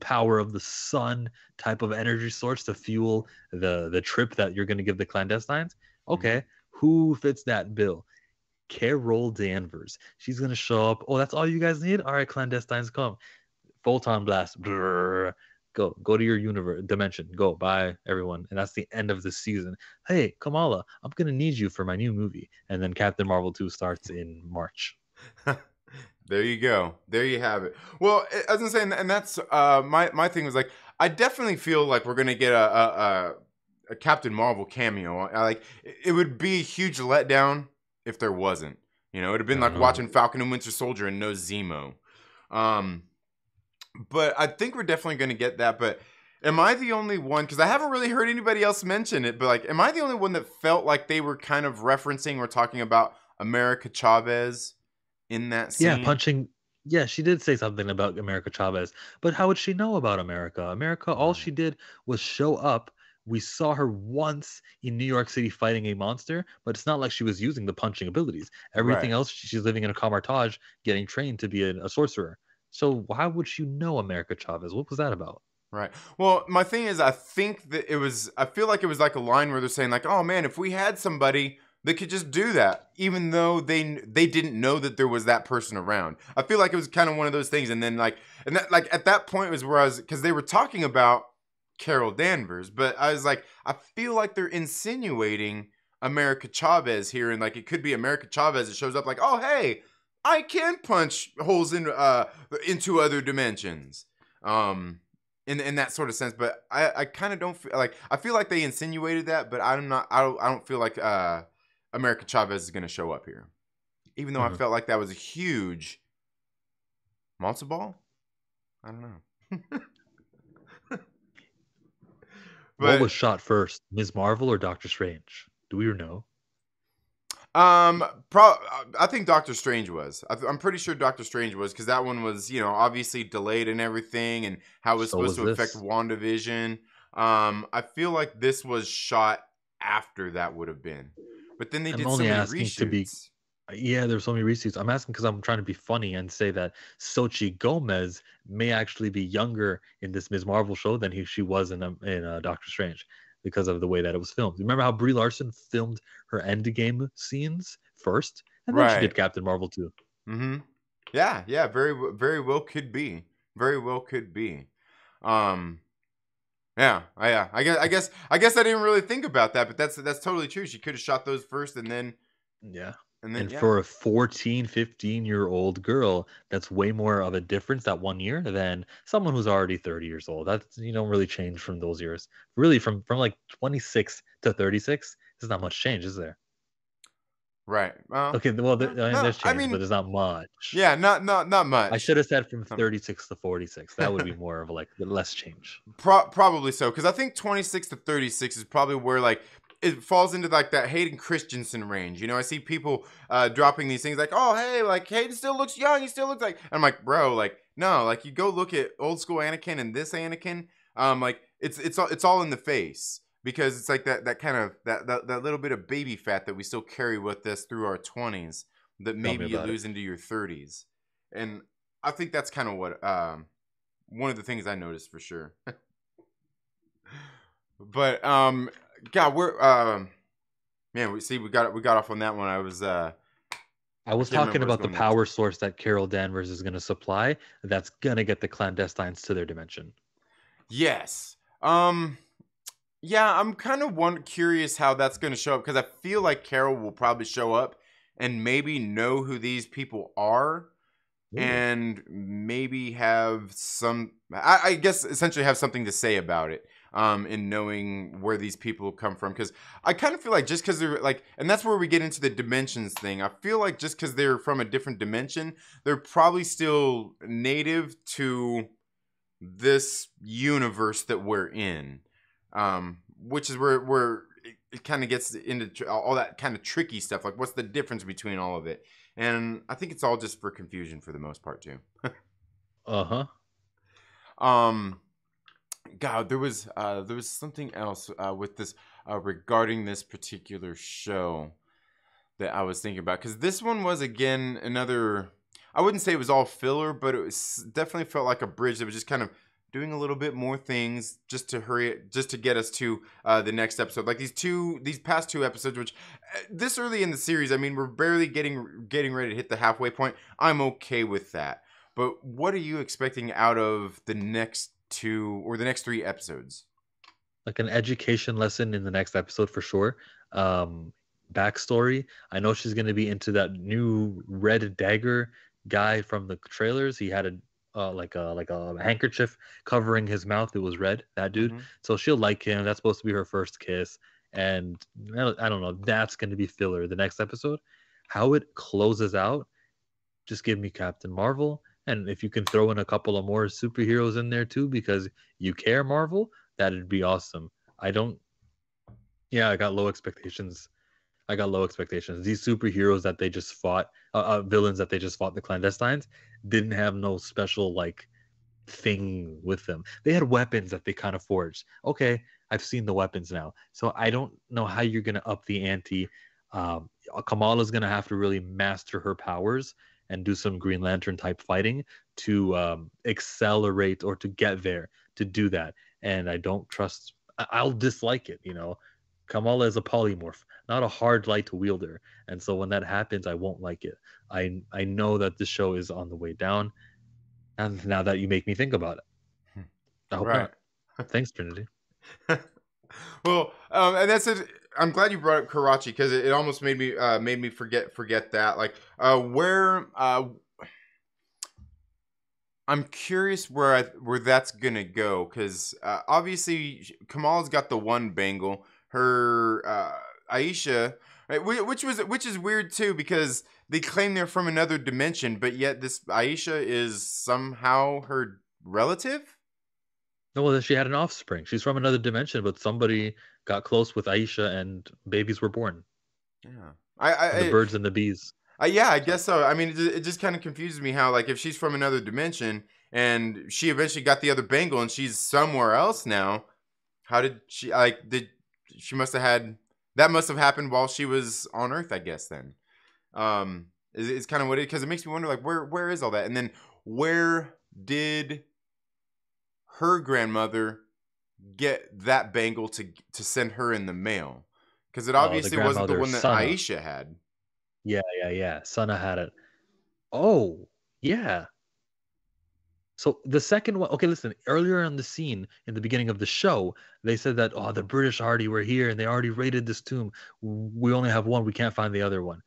power of the sun type of energy source to fuel the trip that you're gonna give the clandestines. Hmm. Okay, who fits that bill? Carol Danvers. She's gonna show up. Oh, that's all you guys need? All right, clandestines come. Photon blast. Brrr. Go to your universe dimension. Go bye everyone, and that's the end of the season. Hey, Kamala, I'm gonna need you for my new movie, and then Captain Marvel 2 starts in March. There you go. There you have it. Well, as I'm saying, and that's my thing was like, I definitely feel like we're gonna get a Captain Marvel cameo. Like it would be a huge letdown if there wasn't. It'd have been like Uh, watching Falcon and Winter Soldier and no Zemo. Um, but I think we're definitely gonna get that. But am I the only one? Because I haven't really heard anybody else mention it. But like, am I the only one that felt like they were kind of referencing or talking about America Chavez in that yeah, scene? punching. Yeah, she did say something about America Chavez, but how would she know about America? America, all Right. she did was show up. We saw her once in New York City fighting a monster, but it's not like she was using the punching abilities. Everything Right. else, she's living in a Kamartaj, getting trained to be a sorcerer. So why would she know America Chavez? What was that about? Right. Well, my thing is, I think that I feel like it was like a line where they're saying, like, oh man, if we had somebody that could just do that, even though they didn't know that there was that person around. I feel like it was kind of one of those things. And then, and that, like, at that point was where I was, because they were talking about Carol Danvers, but I was like, I feel like they're insinuating America Chavez here. And like, it could be America Chavez that shows up, like, oh, hey, I can punch holes into other dimensions. Um, in that sort of sense, but I kind of don't feel like I feel like they insinuated that, but I don't feel like America Chavez is going to show up here, even though I Mhm. felt like that was a huge matzo ball. I don't know, What but was shot first, Ms. Marvel or Doctor Strange? Do we know? um, pro- I think Doctor Strange was. I'm pretty sure Doctor Strange was because that one was obviously delayed and everything, and how it was So supposed was to affect this. WandaVision. I feel like this was shot after that would have been, but then they I'm did so only many asking to be reshoots. Yeah, there's so many receipts. I'm asking because I'm trying to be funny and say that Xochitl Gomez may actually be younger in this Ms. Marvel show than she was in Doctor Strange because of the way that it was filmed. Remember how Brie Larson filmed her Endgame scenes first, and then she Right. did Captain Marvel too. Mm-hmm. Yeah, yeah, very well could be. Very well could be. Um, yeah, I guess I didn't really think about that, but that's totally true. She could have shot those first Yeah. and then And yeah. for a 14, 15-year-old girl, that's way more of a difference that 1 year than someone who's already 30 years old. That's you don't really change from those years. Really, from like 26 to 36, there's not much change, is there? Right. Well, Okay, well, no, there's I change, but mean, there's not much. yeah, not I much. should have said from 36 to 46. That would be more of like the less change. Probably so, because I think 26 to 36 is probably where like it falls into like that Hayden Christensen range. You know, I see people dropping these things like, oh hey, like Hayden still looks young. He still looks like. I'm like, bro, like no, like you go look at old school Anakin and this Anakin. Like it's all in the face because it's like that kind of that little bit of baby fat that we still carry with us through our 20s that Tell me maybe you about it. lose into your 30s, and I think that's kind of what one of the things I noticed for sure. But God, we're man, we got off on that one. I I was can't remember talking where I was about the going next. power source that Carol Danvers is going to supply that's going to get the clandestines to their dimension. Yes. Yeah, I'm kind of curious how that's going to show up because I feel like Carol will probably show up and maybe know who these people are Ooh. and maybe have I guess essentially have something to say about it in knowing where these people come from, because I kind of feel like just because they're like, and that's where we get into the dimensions thing. I feel like just because they're from a different dimension, they're probably still native to this universe that we're in, which is where it kind of gets into all that kind of tricky stuff, like what's the difference between all of it. And I think it's all just for confusion for the most part too. Uh-huh. um God, there was something else with this regarding this particular show that I was thinking about, because this one was again another. I wouldn't say it was all filler, but it was definitely felt like a bridge that was just kind of doing a little bit more things just to hurry it, just to get us to the next episode. Like these past two episodes, which this early in the series, I mean, we're barely getting ready to hit the halfway point. I'm okay with that. But what are you expecting out of the next two or the next three episodes? Like an education lesson in the next episode for sure. Um, Backstory. I know she's going to be into that new red dagger guy from the trailers. He had a like a handkerchief covering his mouth. It was red. That dude. Mm-hmm. So she'll like him. That's supposed to be her first kiss. And I don't know. That's going to be filler. The next episode, how it closes out. Just give me Captain Marvel. And if you can throw in a couple of more superheroes in there too, because you care Marvel, that'd be awesome. I don't. Yeah, I got low expectations. I got low expectations. These superheroes that they just fought, villains that they just fought, the clandestines, didn't have no special like thing with them. They had weapons that they kind of forged. Okay, I've seen the weapons now, so I don't know how you're gonna up the ante. Kamala's gonna have to really master her powers and do some Green Lantern type fighting to accelerate or to get there to do that. And I don't trust. I'll dislike it. Kamala is a polymorph, not a hard light wielder, and so when that happens, I won't like it. I know that the show is on the way down, and now that you make me think about it, I hope Right. not. Thanks, Trinity. Well, and that's it. I'm glad you brought up Karachi because it almost made me forget that. Like, where I'm curious where that's gonna go, because obviously Kamal's got the one bangle. Her Aisha, right, which is weird too, because they claim they're from another dimension, but yet this Aisha is somehow her relative. No, well, she had an offspring. She's from another dimension, but somebody got close with Aisha, and babies were born. Yeah, The birds and the bees. yeah, I So guess so. I mean, it just kind of confuses me how, like, if she's from another dimension and she eventually got the other bangle and she's somewhere else now, how did she, like, did she must have had, that must have happened while she was on Earth, I guess, then. Is kind of what it, because it makes me wonder, like, where is all that, and then where did her grandmother get that bangle to send her in the mail? Because it Oh, the obviously wasn't the grandmother one that Sana. Aisha had. Yeah. Sana had it. Oh, yeah. So the second one, okay, listen, earlier on the scene in the beginning of the show, they said that, oh, the British already were here and they already raided this tomb. We only have one. We can't find the other one.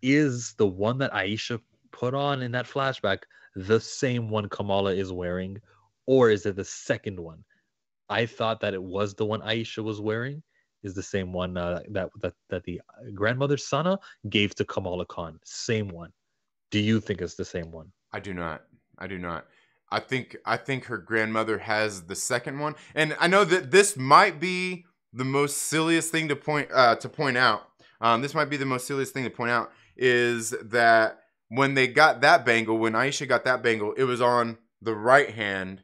Is the one that Aisha put on in that flashback the same one Kamala is wearing, or is it the second one? I thought that it was the one Aisha was wearing, is the same one that the grandmother Sana gave to Kamala Khan. Same one. Do you think it's the same one? I do not. I do not. I think her grandmother has the second one, and I know that this might be the most silliest thing to point out. This might be the most silliest thing to point out is that when they got that bangle, when Aisha got that bangle, it was on the right hand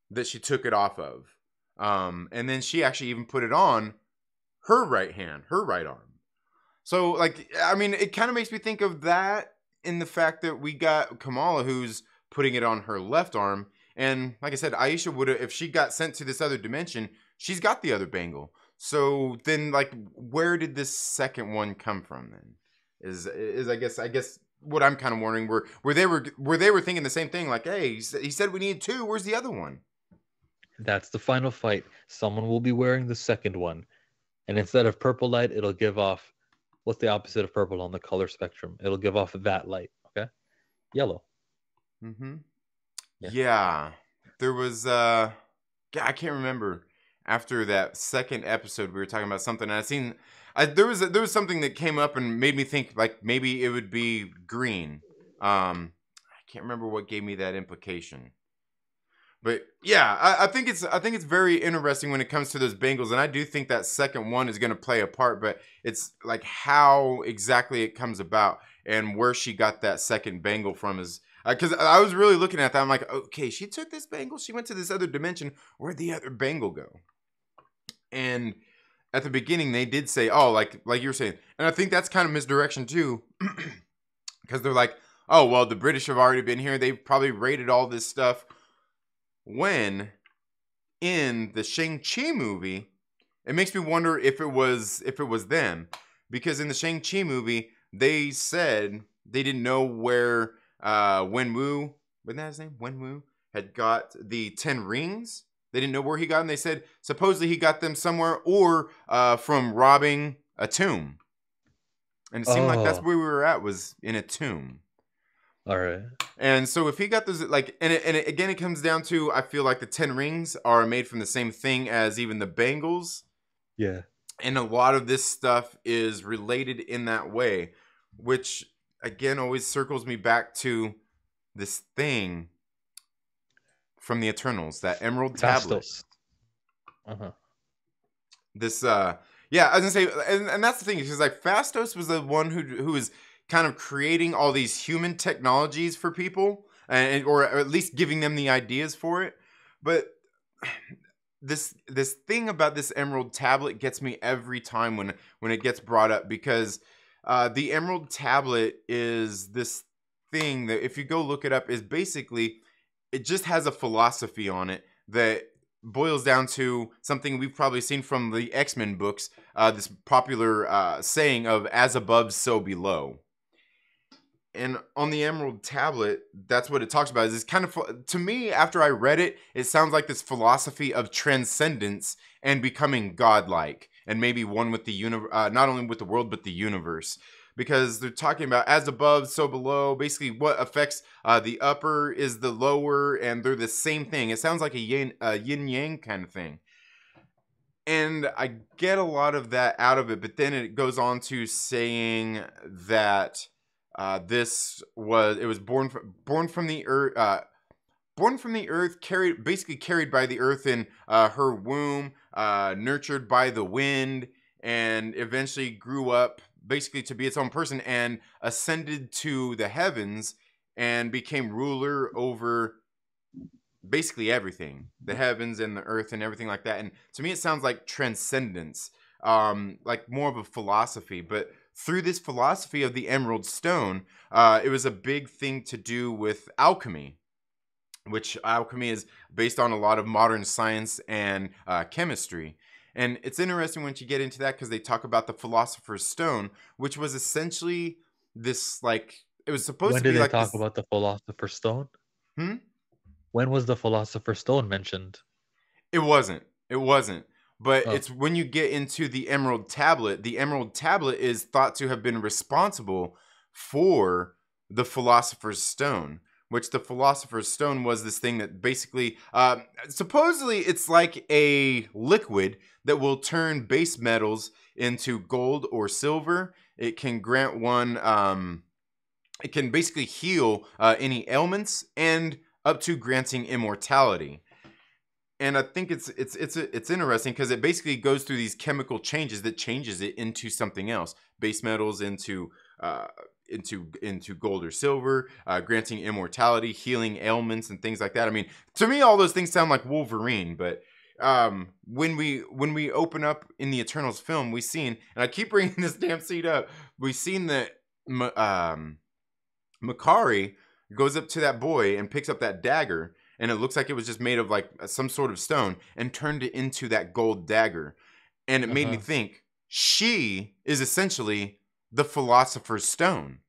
that she took it off of, and then she actually even put it on her right hand, her right arm. So, like, I mean, it kind of makes me think of that in the fact that we got Kamala who's putting it on her left arm. And like I said, Aisha would have, if she got sent to this other dimension, she's got the other bangle. So then, like, where did this second one come from then? Is I guess what I'm kind of wondering, where they were thinking the same thing, like, hey, he said we need two. Where's the other one? That's the final fight. Someone will be wearing the second one. And instead of purple light, it'll give off what's the opposite of purple on the color spectrum? It'll give off that light. Okay. Yellow. Mm-hmm. Yeah. Yeah, there was yeah, I can't remember. After that second episode, we were talking about something. And there was something that came up and made me think like maybe it would be green. I can't remember what gave me that implication. But yeah, I think it's very interesting when it comes to those Bengals, and I do think that second one is going to play a part. But it's like how exactly it comes about and where she got that second Bengal from is because I was really looking at that. I'm like, okay, she took this Bengal, she went to this other dimension. Where'd the other Bengal go? And at the beginning, they did say, oh, like you were saying, and I think that's kind of misdirection too, because they're like, oh, well, the British have already been here. They've probably raided all this stuff when in the Shang-Chi movie, it makes me wonder if it was them. Because in the Shang-Chi movie, they said they didn't know where Wenwu, wasn't that his name? Wenwu had got the 10 rings. They didn't know where he got them. They said supposedly he got them somewhere or from robbing a tomb. And it seemed like that's Oh, where we were at, was in a tomb. all right. And so if he got those, like, again, it comes down to, I feel like the 10 rings are made from the same thing as even the bangles. Yeah. And a lot of this stuff is related in that way, which again always circles me back to this thing from the Eternals, that Emerald Tablet. Fastos. Uh-huh. This yeah, I was gonna say, and that's the thing, because like Fastos was the one who was kind of creating all these human technologies for people, and or at least giving them the ideas for it. But this thing about this Emerald Tablet gets me every time when it gets brought up, because the Emerald Tablet is this thing that, if you go look it up, is basically, it just has a philosophy on it that boils down to something we've probably seen from the X-Men books, this popular saying of "as above, so below." And on the Emerald Tablet, that's what it talks about. Is it's kind of, to me, after I read it, it sounds like this philosophy of transcendence and becoming godlike, and maybe one with the universe, not only with the world but the universe, because they're talking about as above, so below. Basically, what affects the upper is the lower, and they're the same thing. It sounds like a yin yang kind of thing. And I get a lot of that out of it, but then it goes on to saying that this was, it was born from the earth, carried by the earth in her womb, nurtured by the wind, and eventually grew up basically to be its own person and ascended to the heavens and became ruler over basically everything, the heavens and the earth and everything like that. And to me, it sounds like transcendence, like more of a philosophy. But through this philosophy of the Emerald Stone, it was a big thing to do with alchemy, which alchemy is based on a lot of modern science and chemistry. And it's interesting once you get into that because they talk about the Philosopher's Stone, which was essentially this like it was supposed When to did be they like talk this. about the Philosopher's Stone? Hmm? When was the Philosopher's Stone mentioned? It wasn't. It wasn't. But Oh, it's when you get into the Emerald Tablet. The Emerald Tablet is thought to have been responsible for the Philosopher's Stone, which the Philosopher's Stone was this thing that basically, supposedly, it's like a liquid that will turn base metals into gold or silver. It can grant one. It can basically heal any ailments and up to granting immortality. And I think it's interesting because it basically goes through these chemical changes that changes it into something else. Base metals uh, into gold or silver, granting immortality, healing ailments, and things like that. I mean, to me, all those things sound like Wolverine. But when we open up in the Eternals film, we seen, and I keep bringing this damn seat up. We've seen that Makari goes up to that boy and picks up that dagger, and it looks like it was just made of like some sort of stone and turned it into that gold dagger. And it made me uh-huh. think she is essentially the Philosopher's Stone.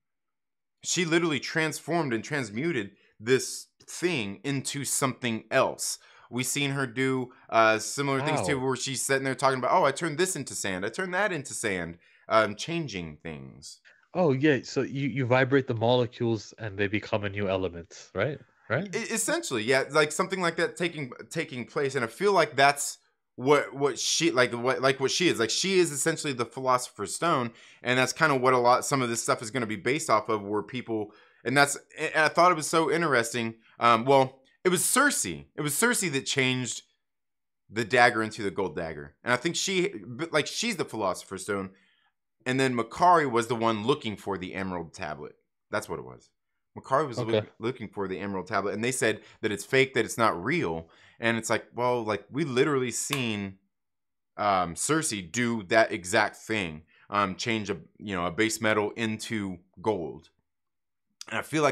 She literally transformed and transmuted this thing into something else. We seen her do similar things too, How? where she's sitting there talking about, oh, I turned this into sand, I turned that into sand, changing things. Oh yeah, so you vibrate the molecules and they become a new element, right? Right? Essentially, yeah, like something like that taking place, and I feel like that's what she what she is. Like she is essentially the Philosopher's Stone, and that's kind of what some of this stuff is going to be based off of. Where people, and I thought it was so interesting. Well, it was Cersei. It was Cersei that changed the dagger into the gold dagger, and I think she's the Philosopher's Stone, and then Makari was the one looking for the Emerald Tablet. That's what it was. Makari was Okay. looking for the Emerald Tablet, and they said that it's fake, that it's not real. And it's like, well, like we literally seen Cersei do that exact thing, change a base metal into gold. And I feel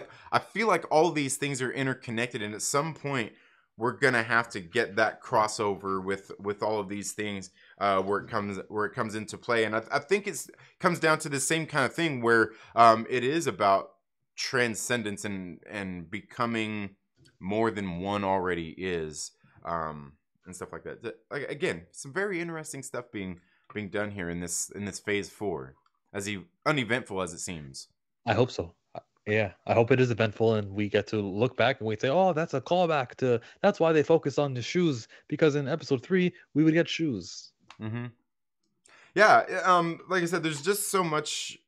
like all these things are interconnected, and at some point we're gonna have to get that crossover with all of these things where it comes into play. And I think it comes down to the same kind of thing where it is about transcendence and becoming more than one already is, and stuff like that. Like again, some very interesting stuff being done here in this phase 4, as uneventful as it seems. I hope so. Yeah, I hope it is eventful and we get to look back and we say, "Oh, that's a callback to that's why they focus on the shoes because in episode 3 we would get shoes." Mm-hmm. Yeah, like I said, there's just so much.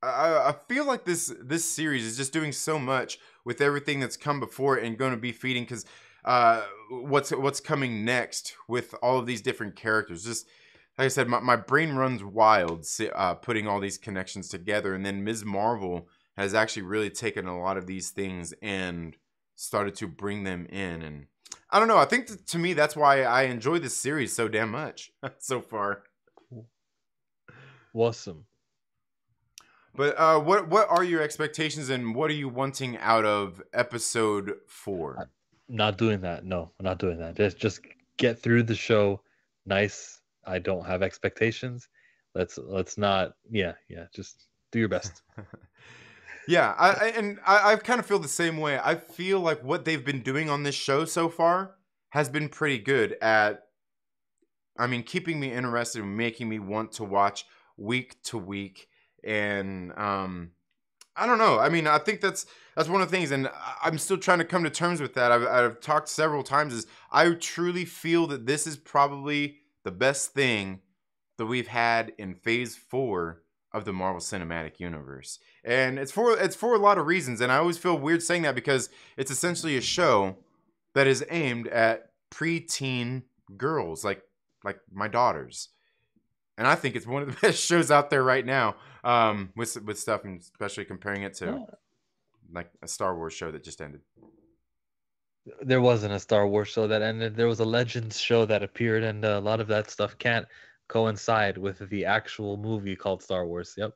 I feel like this series is just doing so much with everything that's come before it and going to be feeding, because what's coming next with all of these different characters. Just like I said, my brain runs wild putting all these connections together, and then Ms. Marvel has actually really taken a lot of these things and started to bring them in. And I don't know. I think to me that's why I enjoy this series so damn much so far. Awesome. But what are your expectations, and what are you wanting out of episode I- 4? Not doing that. No, I'm not doing that. Just get through the show nice. I don't have expectations. Let's not yeah, just do your best. Yeah, I kind of feel the same way. I feel like what they've been doing on this show so far has been pretty good at, I mean, keeping me interested and making me want to watch week to week. And I don't know. I mean, I think that's one of the things, and I'm still trying to come to terms with that. I've talked several times. Is I truly feel that this is probably the best thing that we've had in Phase 4 of the Marvel Cinematic Universe, and it's for a lot of reasons. And I always feel weird saying that because it's essentially a show that is aimed at preteen girls, like my daughters, and I think it's one of the best shows out there right now. With stuff, and especially comparing it to No, like a Star Wars show that just ended. there wasn't a Star Wars show that ended. There was a Legends show that appeared, and a lot of that stuff can't coincide with the actual movie called Star Wars. Yep.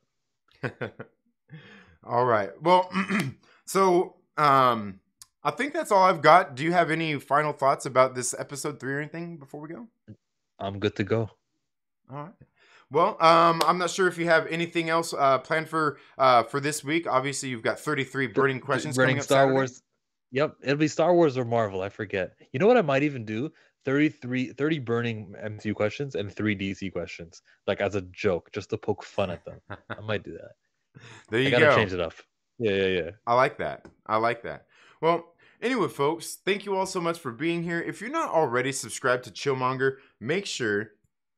All right. Well, so I think that's all I've got. Do you have any final thoughts about this episode 3 or anything before we go? I'm good to go. All right. Well, I'm not sure if you have anything else planned for this week. Obviously, you've got 33 burning questions Burning coming up Star Saturday. Wars. Yep, it'll be Star Wars or Marvel. I forget. You know what I might even do? 30 burning MCU questions and 3 DC questions, like as a joke, just to poke fun at them. I might do that. There you I gotta go. change it up. Yeah. I like that. Well, anyway, folks, thank you all so much for being here. If you're not already subscribed to Chillmonger, make sure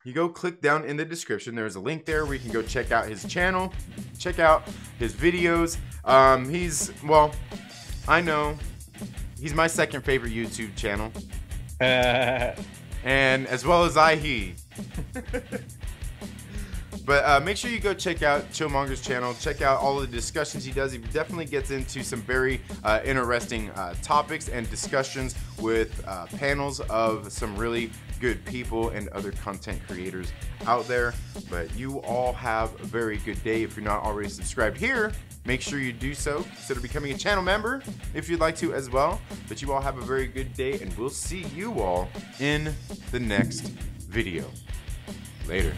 you go click down in the description. There's a link there where you can go check out his channel, check out his videos. I know he's my second favorite YouTube channel. And as well as he. But make sure you go check out Chillmonger's channel. Check out all of the discussions he does. He definitely gets into some very interesting topics and discussions with panels of some really good people and other content creators out there. But you all have a very good day. If you're not already subscribed here, make sure you do so. Consider becoming a channel member if you'd like to as well. But you all have a very good day, and we'll see you all in the next video. Later.